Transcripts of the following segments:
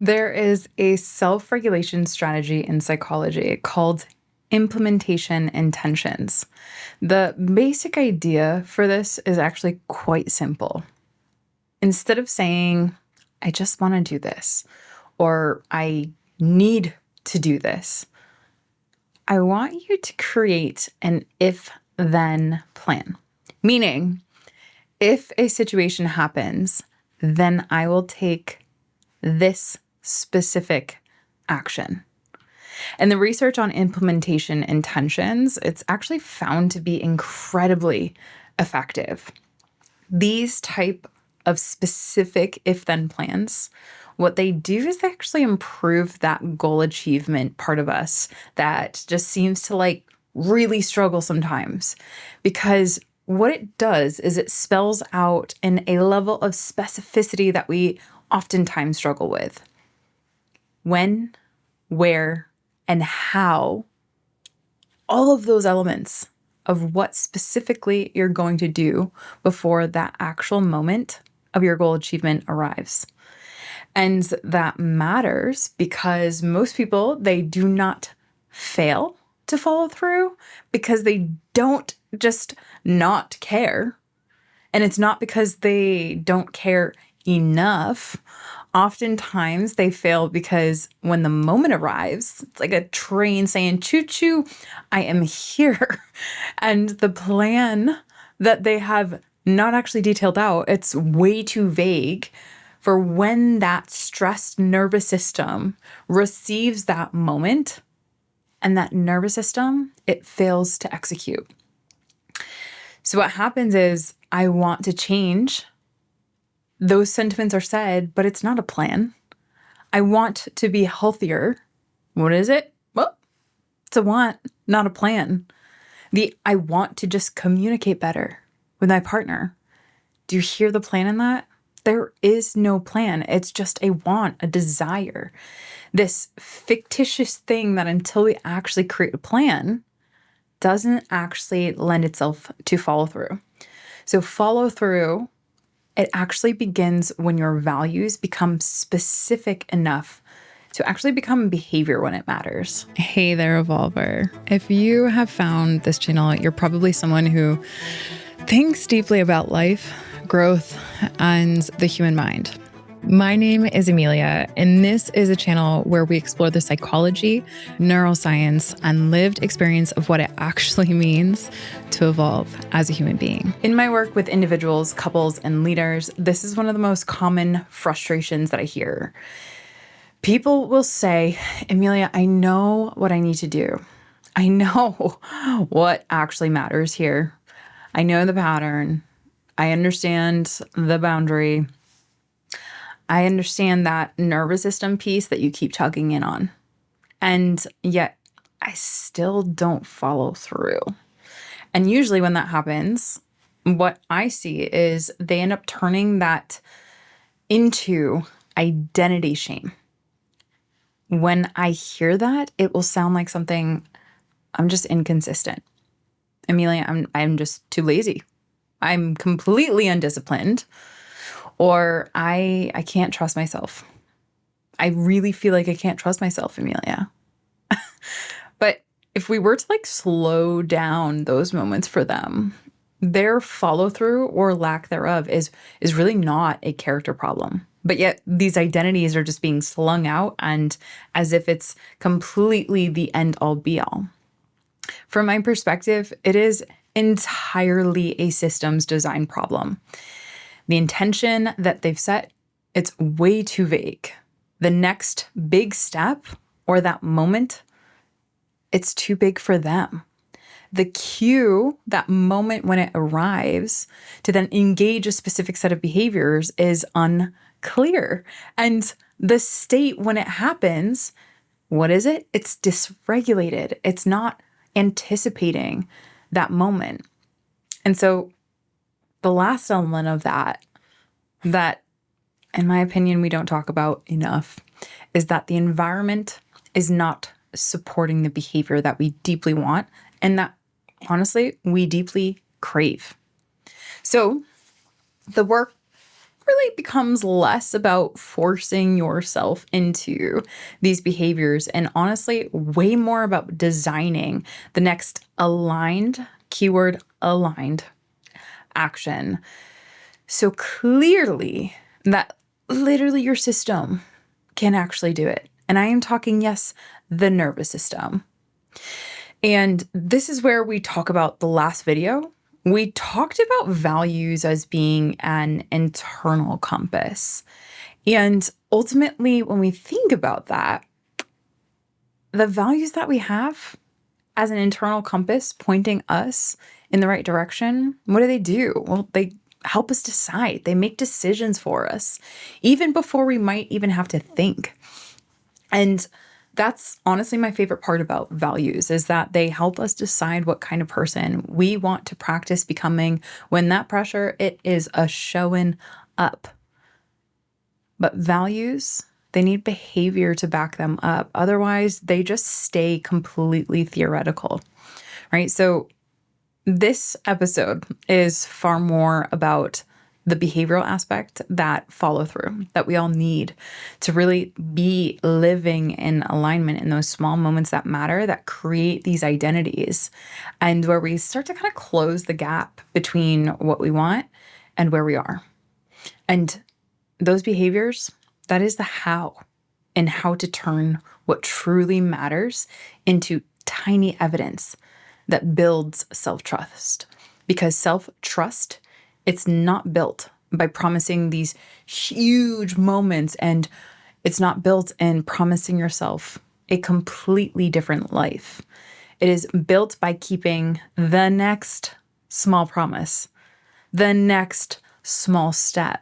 There is a self-regulation strategy in psychology called implementation intentions. The basic idea for this is actually quite simple. Instead of saying, I just want to do this, or I need to do this, I want you to create an if-then plan. Meaning, if a situation happens, then I will take this specific action. And the research on implementation intentions, it's actually found to be incredibly effective. These type of specific if-then plans, what they do is they actually improve that goal achievement part of us that just seems to really struggle sometimes. Because what it does is it spells out in a level of specificity that we oftentimes struggle with. When, where, and how, all of those elements of what specifically you're going to do before that actual moment of your goal achievement arrives. And that matters because most people, they do not fail to follow through because they don't just not care. And it's not because they don't care enough. Oftentimes they fail because when the moment arrives, it's like a train saying, choo choo, I am here. And the plan that they have not actually detailed out, it's way too vague for when that stressed nervous system receives that moment, and that nervous system, it fails to execute. So what happens is I want to change. Those sentiments are said, but it's not a plan. I want to be healthier. What is it? Well, it's a want, not a plan. I want to just communicate better with my partner. Do you hear the plan in that? There is no plan. It's just a want, a desire. This fictitious thing that until we actually create a plan doesn't actually lend itself to follow through. So follow through, it actually begins when your values become specific enough to actually become behavior when it matters. Hey there, Evolver. If you have found this channel, you're probably someone who thinks deeply about life, growth, and the human mind. My name is Amelia, and this is a channel where we explore the psychology, neuroscience, and lived experience of what it actually means to evolve as a human being. In my work with individuals, couples, and leaders, this is one of the most common frustrations that I hear. People will say, Amelia, I know what I need to do. I know what actually matters here. I know the pattern. I understand the boundary. I understand that nervous system piece that you keep tugging in on. And yet I still don't follow through. And usually when that happens, what I see is they end up turning that into identity shame. When I hear that, it will sound like something, I'm just inconsistent. Amelia, I'm just too lazy. I'm completely undisciplined. Or I can't trust myself. I really feel like I can't trust myself, Amelia. But if we were to slow down those moments for them, their follow through or lack thereof is really not a character problem. But yet these identities are just being slung out and as if it's completely the end all be all. From my perspective, it is entirely a systems design problem. The intention that they've set, it's way too vague. The next big step or that moment, it's too big for them. The cue, that moment when it arrives to then engage a specific set of behaviors is unclear. And the state when it happens, what is it? It's dysregulated. It's not anticipating that moment. And so the last element of that, in my opinion, we don't talk about enough, is that the environment is not supporting the behavior that we deeply want and that, honestly, we deeply crave. So the work really becomes less about forcing yourself into these behaviors and honestly way more about designing the next aligned, keyword aligned action. So clearly that literally your system can actually do it. And I am talking, yes, the nervous system. And this is where we talk about the last video. We talked about values as being an internal compass. And ultimately, when we think about that, the values that we have as an internal compass pointing us in the right direction, what do? Well, they help us decide. They make decisions for us, even before we might even have to think. And that's honestly my favorite part about values is that they help us decide what kind of person we want to practice becoming when that pressure, it is a showing up. But values, they need behavior to back them up. Otherwise, they just stay completely theoretical, right? So this episode is far more about the behavioral aspect, that follow through that we all need to really be living in alignment in those small moments that matter, that create these identities, and where we start to kind of close the gap between what we want and where we are. And those behaviors, that is the how, and how to turn what truly matters into tiny evidence that builds self-trust. Because self-trust, it's not built by promising these huge moments, and it's not built in promising yourself a completely different life. It is built by keeping the next small promise, the next small step,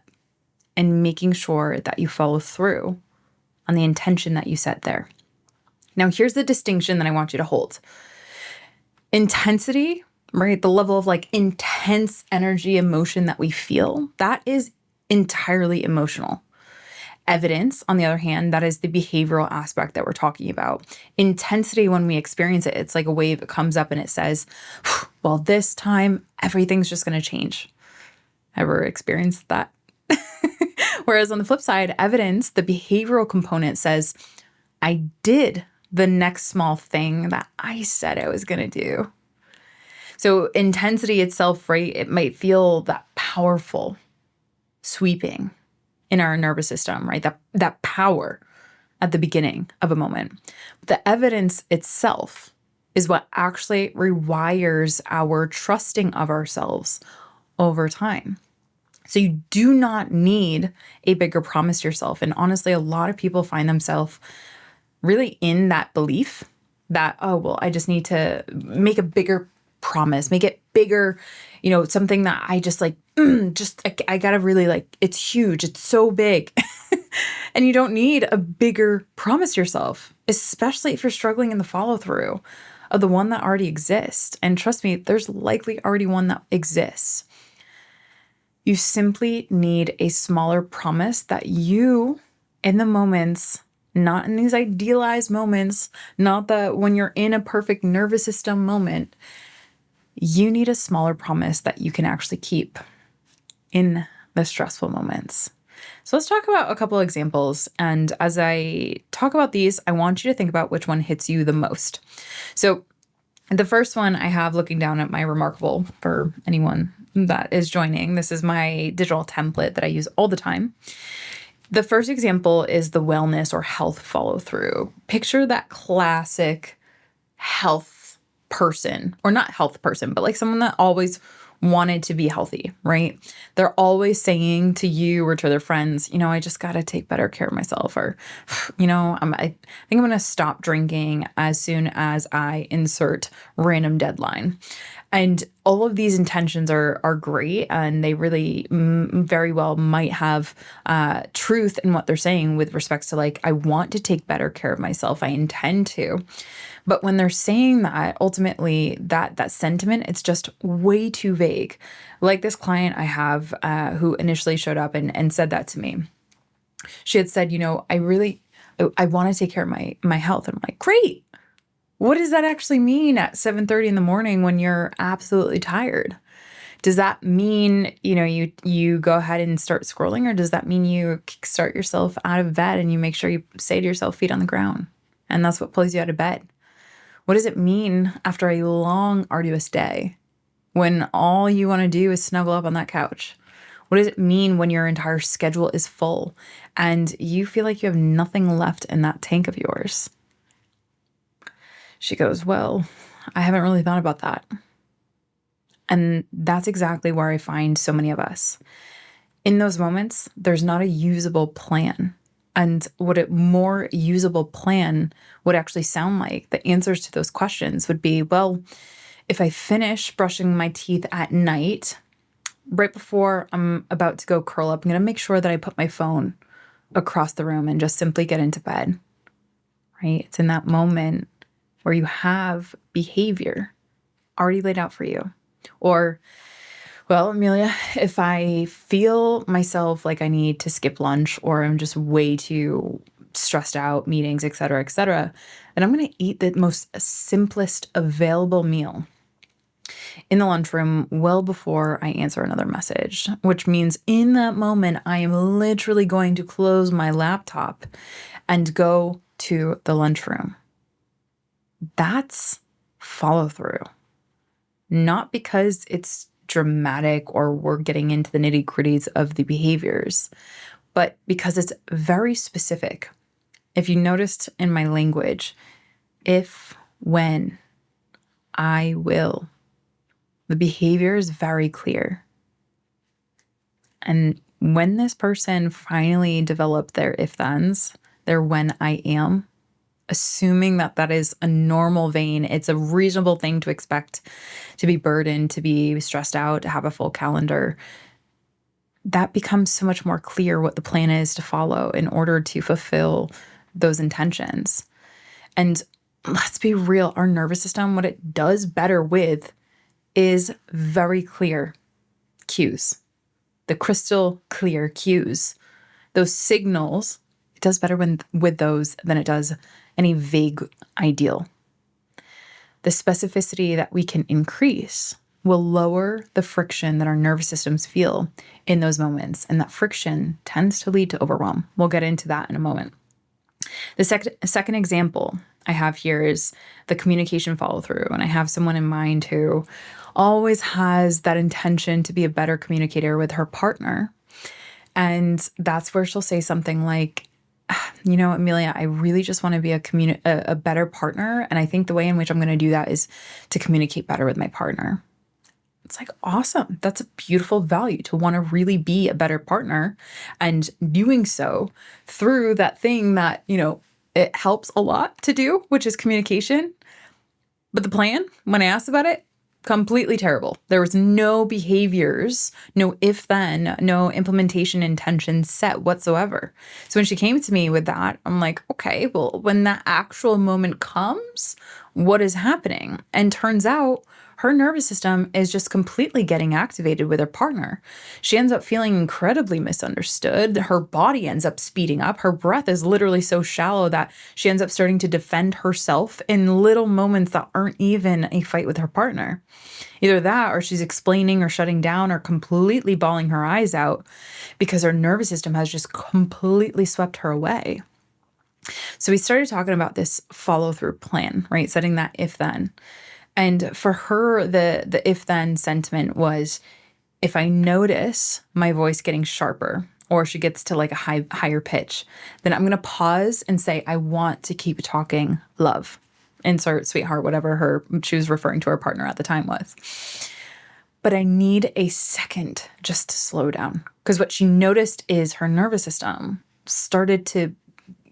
and making sure that you follow through on the intention that you set there. Now, here's the distinction that I want you to hold. Intensity, right? The level of like intense energy, emotion that we feel, that is entirely emotional. Evidence, on the other hand, that is the behavioral aspect that we're talking about. Intensity, when we experience it, it's like a wave that comes up and it says, well, this time everything's just going to change. Ever experienced that? Whereas on the flip side, evidence, the behavioral component says, I did the next small thing that I said I was going to do. So intensity itself, right, it might feel that powerful, sweeping in our nervous system, right? That power at the beginning of a moment. The evidence itself is what actually rewires our trusting of ourselves over time. So you do not need a bigger promise to yourself. And honestly, a lot of people find themselves really in that belief that, oh, well, I just need to make a bigger promise, make it bigger, something that I just like, I gotta really like, it's huge, it's so big. And you don't need a bigger promise yourself, especially if you're struggling in the follow through of the one that already exists. And trust me, there's likely already one that exists. You simply need a smaller promise that you, in the moments, not in these idealized moments, not that when you're in a perfect nervous system moment, you need a smaller promise that you can actually keep in the stressful moments. So let's talk about a couple examples. And as I talk about these, I want you to think about which one hits you the most. So the first one I have looking down at my Remarkable for anyone that is joining. This is my digital template that I use all the time. The first example is the wellness or health follow through. Picture that classic health person, or not health person, but like someone that always wanted to be healthy, right? They're always saying to you or to their friends, I just got to take better care of myself. Or, I think I'm going to stop drinking as soon as I insert random deadline. And all of these intentions are great, and they really very well might have truth in what they're saying with respects to like, I want to take better care of myself. I intend to. But when they're saying that, ultimately that sentiment, it's just way too vague. Like this client I have who initially showed up and said that to me. She had said, I want to take care of my health. And I'm like, great. What does that actually mean at 7:30 in the morning when you're absolutely tired? Does that mean, you go ahead and start scrolling, or does that mean you start yourself out of bed and you make sure you say to yourself, feet on the ground, and that's what pulls you out of bed? What does it mean after a long, arduous day when all you want to do is snuggle up on that couch? What does it mean when your entire schedule is full and you feel like you have nothing left in that tank of yours? She goes, well, I haven't really thought about that. And that's exactly where I find so many of us. In those moments, there's not a usable plan. And what a more usable plan would actually sound like, the answers to those questions would be, well, if I finish brushing my teeth at night, right before I'm about to go curl up, I'm going to make sure that I put my phone across the room and just simply get into bed, right? It's in that moment where you have behavior already laid out for you. Or, well, Amelia, if I feel myself like I need to skip lunch or I'm just way too stressed out, meetings, et cetera, then I'm going to eat the most simplest available meal in the lunchroom well before I answer another message, which means in that moment, I am literally going to close my laptop and go to the lunchroom. That's follow through. Not because it's dramatic or we're getting into the nitty gritties of the behaviors, but because it's very specific. If you noticed in my language, if, when, I will, the behavior is very clear. And when this person finally developed their if-thens, their when I am, assuming that that is a normal vein, it's a reasonable thing to expect to be burdened, to be stressed out, to have a full calendar, that becomes so much more clear what the plan is to follow in order to fulfill those intentions. And let's be real, our nervous system, what it does better with is very clear cues, the crystal clear cues, those signals. It does better with those than it does any vague ideal. The specificity that we can increase will lower the friction that our nervous systems feel in those moments. And that friction tends to lead to overwhelm. We'll get into that in a moment. The second example I have here is the communication follow through. And I have someone in mind who always has that intention to be a better communicator with her partner. And that's where she'll say something like, Amelia, I really just want to be a better partner. And I think the way in which I'm going to do that is to communicate better with my partner. It's like, awesome. That's a beautiful value to want to really be a better partner, and doing so through that thing that, it helps a lot to do, which is communication. But the plan, when I asked about it, completely terrible. There was no behaviors, no if then, no implementation intentions set whatsoever. So when she came to me with that, I'm like, okay, well, when that actual moment comes, what is happening? And turns out her nervous system is just completely getting activated with her partner. She ends up feeling incredibly misunderstood. Her body ends up speeding up. Her breath is literally so shallow that she ends up starting to defend herself in little moments that aren't even a fight with her partner. Either that, or she's explaining or shutting down or completely bawling her eyes out because her nervous system has just completely swept her away. So we started talking about this follow-through plan, right? Setting that if-then. And for her, the if-then sentiment was, if I notice my voice getting sharper or she gets to like a higher pitch, then I'm going to pause and say, I want to keep talking, love. Insert sweetheart, whatever she was referring to her partner at the time was. But I need a second just to slow down. Because what she noticed is her nervous system started to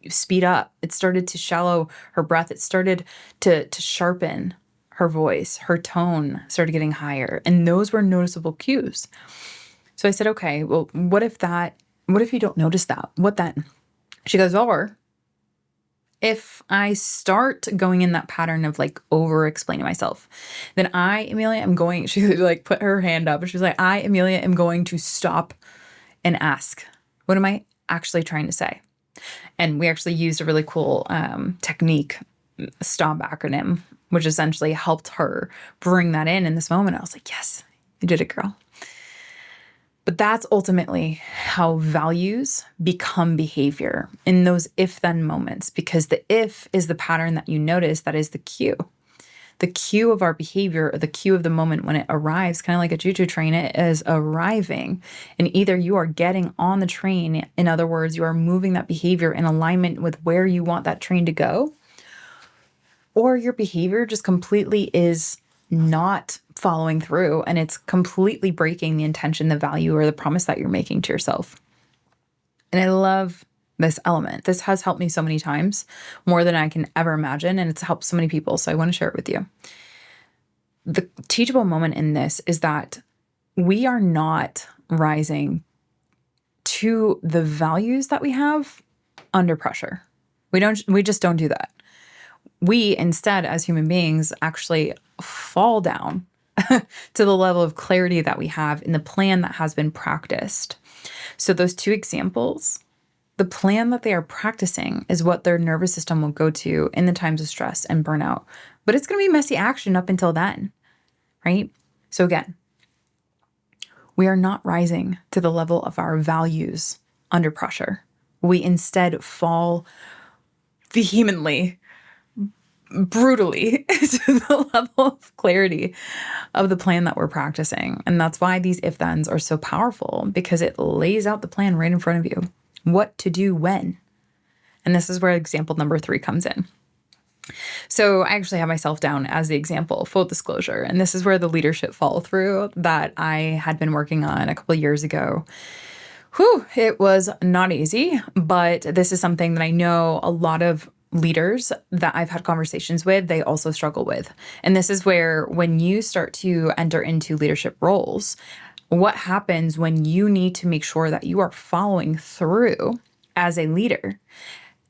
speed up. It started to shallow her breath. It started to sharpen her voice. Her tone started getting higher. And those were noticeable cues. So I said, okay, well, what if you don't notice that? What then? She goes, or if I start going in that pattern of like over explaining myself, then Amelia, am going, she like put her hand up and she was like, Amelia, am going to stop and ask, what am I actually trying to say? And we actually used a really cool technique, STOP acronym, which essentially helped her bring that in this moment. I was like, yes, You did it, girl. But that's ultimately how values become behavior in those if-then moments, because the if is the pattern that you notice, that is the cue. The cue of our behavior, or the cue of the moment when it arrives, kind of like a choo-choo train, it is arriving. And either you are getting on the train, in other words, you are moving that behavior in alignment with where you want that train to go, or your behavior just completely is not following through and it's completely breaking the intention, the value, or the promise that you're making to yourself. And I love this element. This has helped me so many times, more than I can ever imagine, and it's helped so many people. So I want to share it with you. The teachable moment in this is that we are not rising to the values that we have under pressure. We just don't do that. We instead, as human beings, actually fall down to the level of clarity that we have in the plan that has been practiced. So those two examples, the plan that they are practicing is what their nervous system will go to in the times of stress and burnout. But it's going to be messy action up until then, right? So again, we are not rising to the level of our values under pressure. We instead fall vehemently, brutally to the level of clarity of the plan that we're practicing. And that's why these if-thens are so powerful, because it lays out the plan right in front of you. What to do when. And this is where example number 3 comes in. So I actually have myself down as the example, full disclosure. And this is where the leadership follow through that I had been working on a couple of years ago. It was not easy, but this is something that I know a lot of leaders that I've had conversations with, they also struggle with. And this is where when you start to enter into leadership roles, what happens when you need to make sure that you are following through as a leader.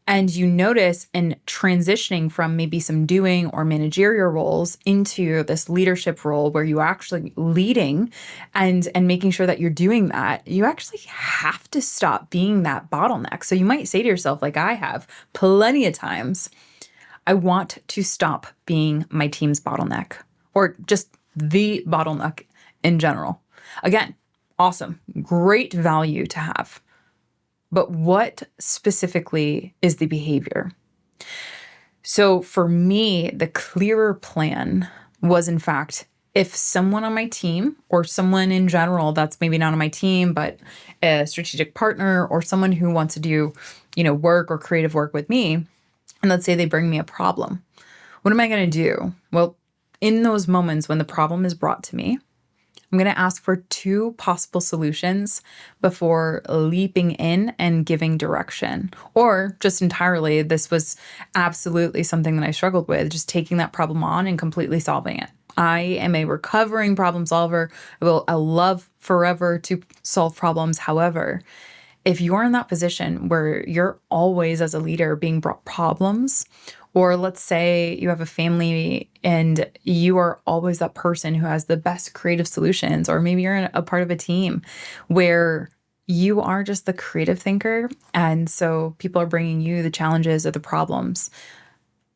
And you notice in transitioning from maybe some doing or managerial roles into this leadership role where you're actually leading and making sure that you're doing that, you actually have to stop being that bottleneck. So you might say to yourself, like I have plenty of times, I want to stop being my team's bottleneck or just the bottleneck in general. Again, awesome, great value to have. But what specifically is the behavior? So for me, the clearer plan was, in fact, if someone on my team or someone in general that's maybe not on my team, but a strategic partner or someone who wants to do, work or creative work with me, and let's say they bring me a problem, what am I going to do? Well, in those moments when the problem is brought to me, I'm going to ask for 2 possible solutions before leaping in and giving direction. Or just entirely, this was absolutely something that I struggled with, just taking that problem on and completely solving it. I am a recovering problem solver. I love forever to solve problems. However, if you're in that position where you're always as a leader being brought problems, or let's say you have a family and you are always that person who has the best creative solutions, or maybe you're a part of a team where you are just the creative thinker. And so people are bringing you the challenges or the problems.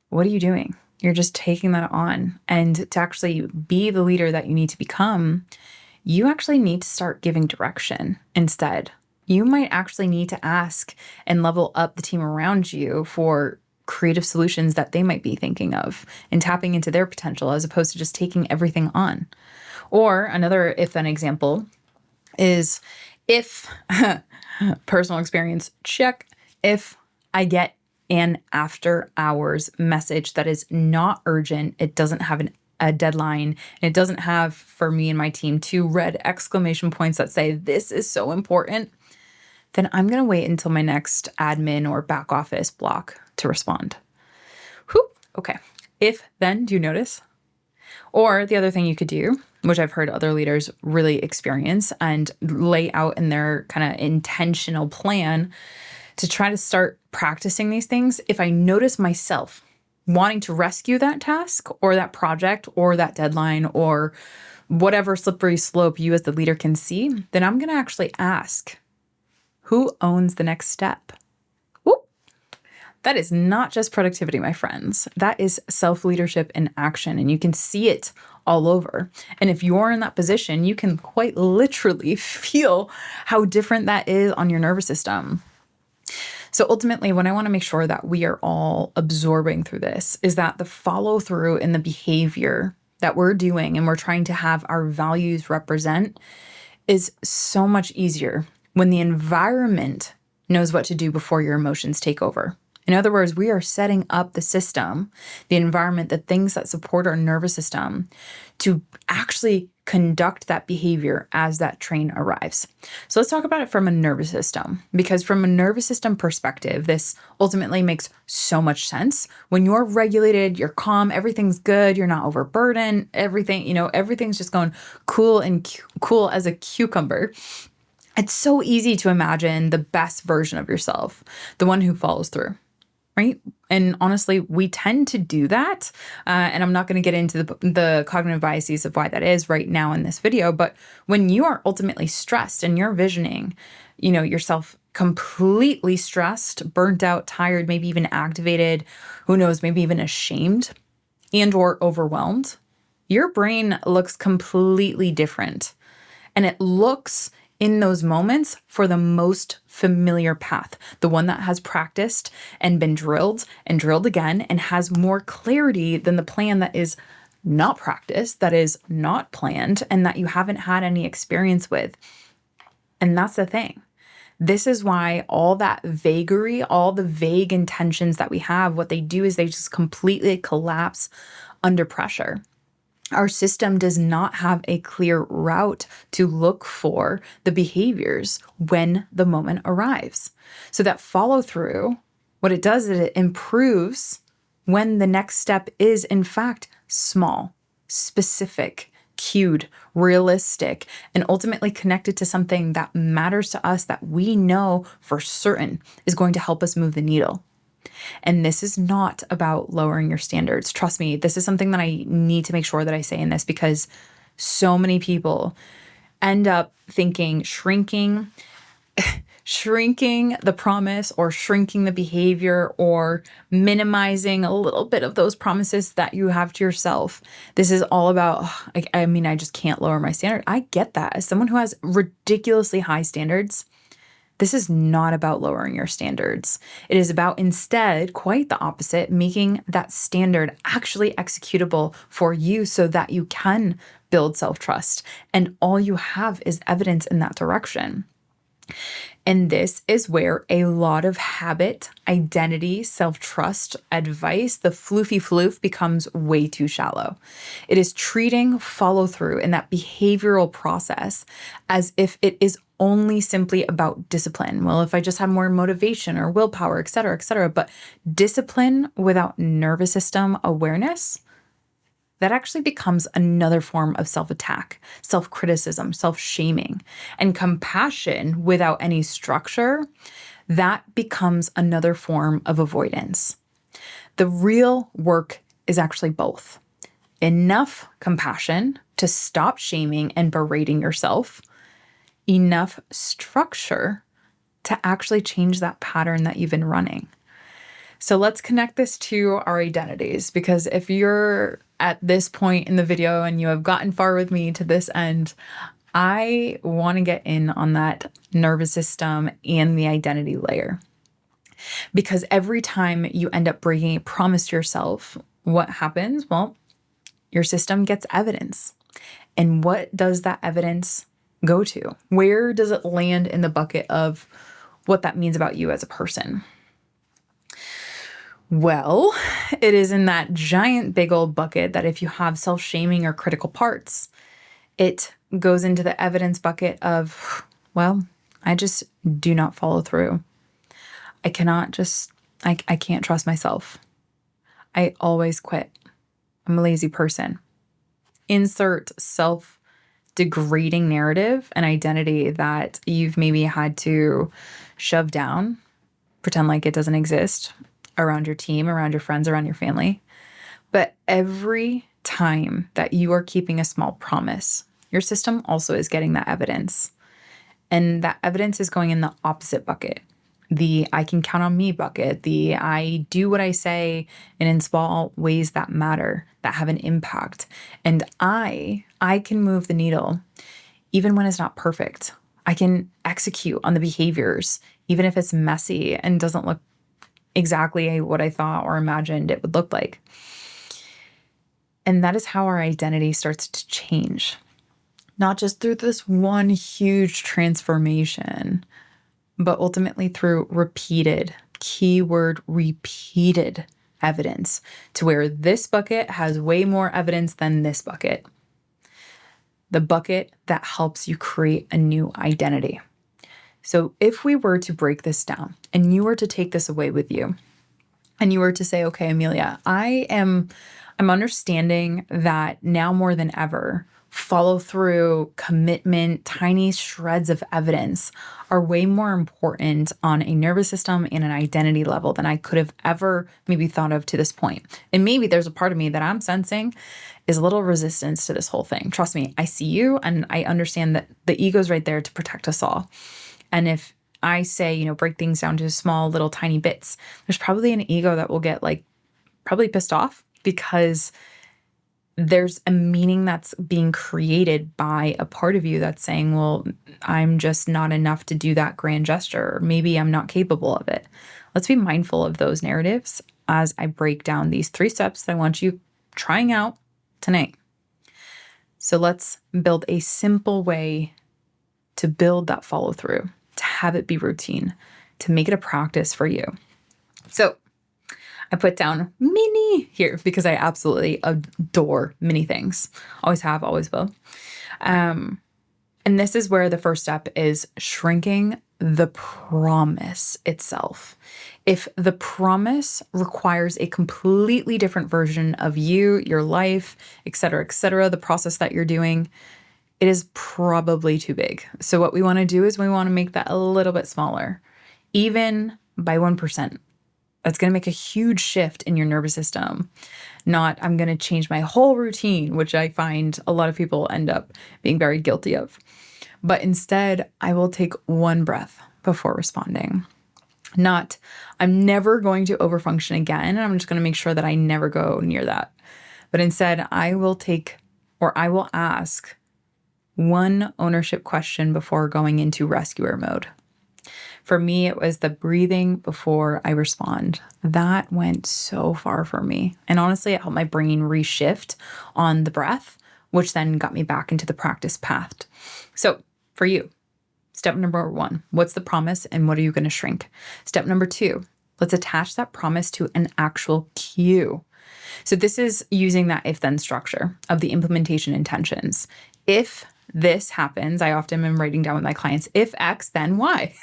What are you doing? You're just taking that on. And to actually be the leader that you need to become, you actually need to start giving direction instead. You might actually need to ask and level up the team around you for creative solutions that they might be thinking of and tapping into their potential as opposed to just taking everything on. Or another if-then example is if, personal experience, check, if I get an after hours message that is not urgent, it doesn't have a deadline, and it doesn't have, for me and my team, 2 red exclamation points that say, this is so important, then I'm going to wait until my next admin or back office block to respond. Okay. If then, do you notice? Or the other thing you could do, which I've heard other leaders really experience and lay out in their kind of intentional plan to try to start practicing these things. If I notice myself wanting to rescue that task or that project or that deadline or whatever slippery slope you as the leader can see, then I'm going to actually ask, who owns the next step? Whoop. That is not just productivity, my friends. That is self-leadership in action, and you can see it all over. And if you're in that position, you can quite literally feel how different that is on your nervous system. So ultimately, what I want to make sure that we are all absorbing through this is that the follow through in the behavior that we're doing and we're trying to have our values represent is so much easier when the environment knows what to do before your emotions take over. In other words, we are setting up the system, the environment, the things that support our nervous system to actually conduct that behavior as that train arrives. So let's talk about it from a nervous system, because from a nervous system perspective, this ultimately makes so much sense. When you're regulated, you're calm, everything's good, you're not overburdened, everything's just going cool and cool as a cucumber. It's so easy to imagine the best version of yourself, the one who follows through. Right? And honestly, we tend to do that. And I'm not going to get into the cognitive biases of why that is right now in this video. But when you are ultimately stressed and you're visioning, yourself completely stressed, burnt out, tired, maybe even activated, who knows, maybe even ashamed and or overwhelmed, your brain looks completely different. And it looks in those moments for the most familiar path, the one that has practiced and been drilled and drilled again and has more clarity than the plan that is not practiced, that is not planned, and that you haven't had any experience with. And that's the thing. This is why all that vagary, all the vague intentions that we have, what they do is they just completely collapse under pressure. Our system does not have a clear route to look for the behaviors when the moment arrives. So that follow through, what it does is it improves when the next step is in fact small, specific, cued, realistic, and ultimately connected to something that matters to us that we know for certain is going to help us move the needle. And this is not about lowering your standards. Trust me, this is something that I need to make sure that I say in this, because so many people end up thinking shrinking the promise or shrinking the behavior or minimizing a little bit of those promises that you have to yourself. This is all about, I just can't lower my standard. I get that. As someone who has ridiculously high standards, this is not about lowering your standards. It is about instead, quite the opposite, making that standard actually executable for you so that you can build self-trust. And all you have is evidence in that direction. And this is where a lot of habit, identity, self-trust advice, the floofy floof becomes way too shallow. It is treating follow through in that behavioral process as if it is only simply about discipline. Well, if I just have more motivation or willpower, et cetera, but discipline without nervous system awareness, that actually becomes another form of self-attack, self-criticism, self-shaming. And compassion without any structure, that becomes another form of avoidance. The real work is actually both. Enough compassion to stop shaming and berating yourself, enough structure to actually change that pattern that you've been running. So let's connect this to our identities, because if you're at this point in the video and you have gotten far with me to this end, I want to get in on that nervous system and the identity layer. Because every time you end up breaking a promise to yourself, what happens? Well, your system gets evidence. And what does that evidence go to? Where does it land in the bucket of what that means about you as a person? Well, it is in that giant big old bucket that if you have self-shaming or critical parts, it goes into the evidence bucket of, well, I just do not follow through. I can't trust myself. I always quit. I'm a lazy person. Insert self-degrading narrative and identity that you've maybe had to shove down, pretend like it doesn't exist around your team, around your friends, around your family. But every time that you are keeping a small promise, your system also is getting that evidence. And that evidence is going in the opposite bucket. the I can count on me bucket, the I do what I say and in small ways that matter, that have an impact. And I can move the needle even when it's not perfect. I can execute on the behaviors, even if it's messy and doesn't look exactly what I thought or imagined it would look like. And that is how our identity starts to change, not just through this one huge transformation, but ultimately through repeated, keyword repeated evidence, to where this bucket has way more evidence than this bucket. The bucket that helps you create a new identity. So if we were to break this down and you were to take this away with you and you were to say, okay, Amelia, I'm understanding that now more than ever, follow through, commitment, tiny shreds of evidence are way more important on a nervous system and an identity level than I could have ever maybe thought of to this point. And maybe there's a part of me that I'm sensing is a little resistance to this whole thing. Trust me, I see you and I understand that the ego's right there to protect us all. And if I say, break things down to small little tiny bits, there's probably an ego that will get probably pissed off because there's a meaning that's being created by a part of you that's saying, well, I'm just not enough to do that grand gesture. Or maybe I'm not capable of it. Let's be mindful of those narratives as I break down these 3 steps that I want you trying out tonight. So let's build a simple way to build that follow through, to have it be routine, to make it a practice for you. So I put down mini here because I absolutely adore mini things. Always have, always will. And this is where the first step is shrinking the promise itself. If the promise requires a completely different version of you, your life, et cetera, the process that you're doing, it is probably too big. So what we want to do is we want to make that a little bit smaller, even by 1%. That's going to make a huge shift in your nervous system. Not, I'm going to change my whole routine, which I find a lot of people end up being very guilty of. But instead, I will take 1 breath before responding. Not, I'm never going to overfunction again, and I'm just going to make sure that I never go near that. But instead, I will ask 1 ownership question before going into rescuer mode. For me, it was the breathing before I respond. That went so far for me. And honestly, it helped my brain reshift on the breath, which then got me back into the practice path. So for you, step number 1, what's the promise and what are you going to shrink? Step number 2, let's attach that promise to an actual cue. So this is using that if-then structure of the implementation intentions. If this happens, I often am writing down with my clients, if X, then Y.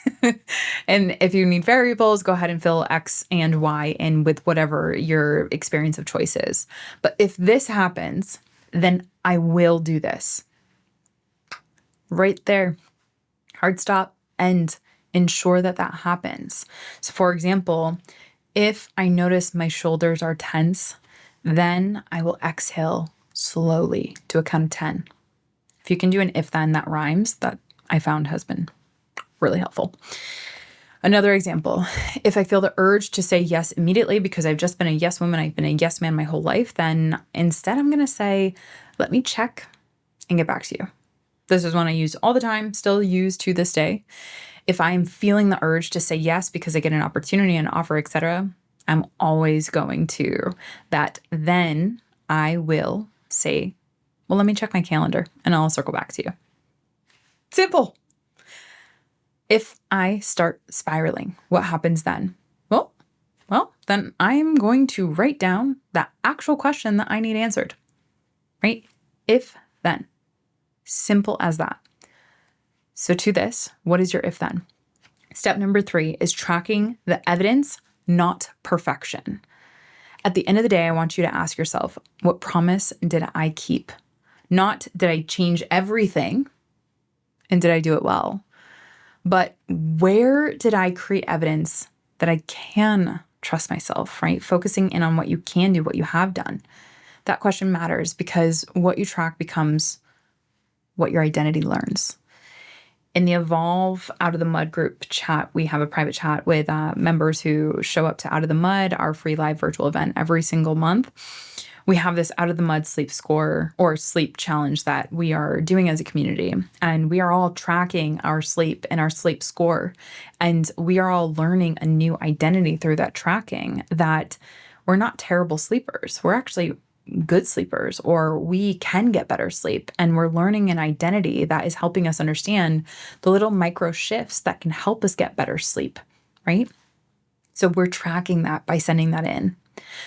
And if you need variables, go ahead and fill X and Y in with whatever your experience of choice is. But if this happens, then I will do this. Right there. Hard stop and ensure that that happens. So for example, if I notice my shoulders are tense, then I will exhale slowly to a count of 10. If you can do an if-then that rhymes, that I found has been really helpful. Another example, if I feel the urge to say yes immediately because I've just been a yes woman, I've been a yes man my whole life, then instead I'm going to say, let me check and get back to you. This is one I use all the time, still use to this day. If I'm feeling the urge to say yes because I get an opportunity, an offer, etc., I'm always going to that. Then I will say, well, let me check my calendar and I'll circle back to you. Simple. If I start spiraling, what happens then? Well, then I'm going to write down that actual question that I need answered, right? If then. Simple as that. So to this, what is your if then? Step number 3 is tracking the evidence, not perfection. At the end of the day, I want you to ask yourself, what promise did I keep? Not did I change everything and did I do it well? But where did I create evidence that I can trust myself, right? Focusing in on what you can do, what you have done. That question matters because what you track becomes what your identity learns. In the Evolve Out of the Mud group chat, we have a private chat with members who show up to Out of the Mud, our free live virtual event every single month. We have this Out of the Mud sleep score or sleep challenge that we are doing as a community. And we are all tracking our sleep and our sleep score. And we are all learning a new identity through that tracking, that we're not terrible sleepers. We're actually good sleepers, or we can get better sleep. And we're learning an identity that is helping us understand the little micro shifts that can help us get better sleep, right? So we're tracking that by sending that in.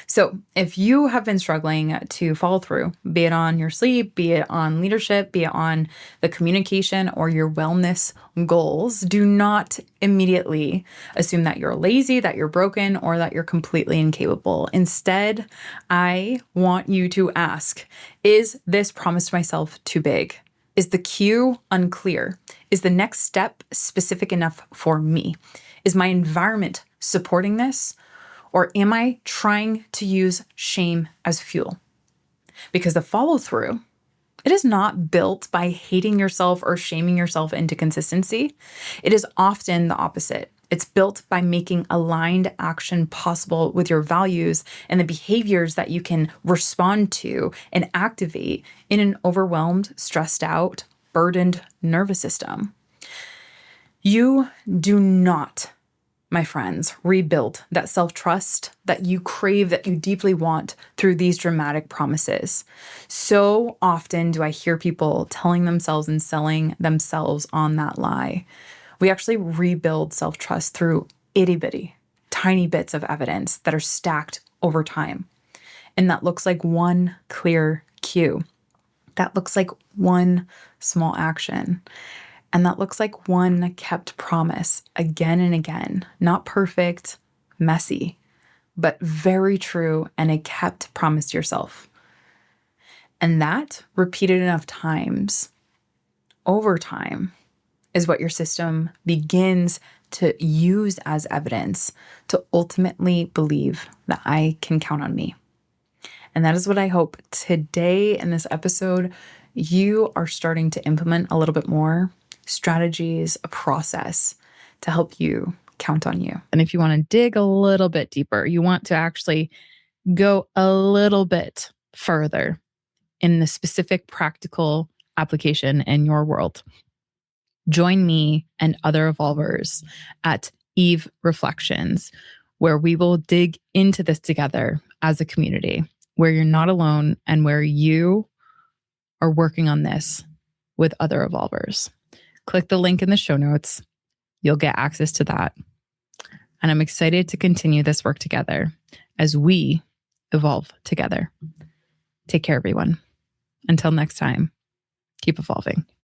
So if you have been struggling to follow through, be it on your sleep, be it on leadership, be it on the communication or your wellness goals, do not immediately assume that you're lazy, that you're broken, or that you're completely incapable. Instead, I want you to ask, is this promise to myself too big? Is the cue unclear? Is the next step specific enough for me? Is my environment supporting this? Or am I trying to use shame as fuel? Because the follow through, it is not built by hating yourself or shaming yourself into consistency. It is often the opposite. It's built by making aligned action possible with your values and the behaviors that you can respond to and activate in an overwhelmed, stressed out, burdened nervous system. You do not, my friends, rebuild that self-trust that you crave, that you deeply want through these dramatic promises. So often do I hear people telling themselves and selling themselves on that lie. We actually rebuild self-trust through itty-bitty, tiny bits of evidence that are stacked over time. And that looks like one clear cue. That looks like one small action. And that looks like one kept promise again and again. Not perfect, messy, but very true, and a kept promise to yourself. And that, repeated enough times, over time, is what your system begins to use as evidence to ultimately believe that I can count on me. And that is what I hope today in this episode, you are starting to implement a little bit more strategies, a process to help you count on you. And if you want to dig a little bit deeper, you want to actually go a little bit further in the specific practical application in your world, join me and other evolvers at EVE Reflections, where we will dig into this together as a community, where you're not alone and where you are working on this with other evolvers. Click the link in the show notes. You'll get access to that. And I'm excited to continue this work together as we evolve together. Take care, everyone. Until next time, keep evolving.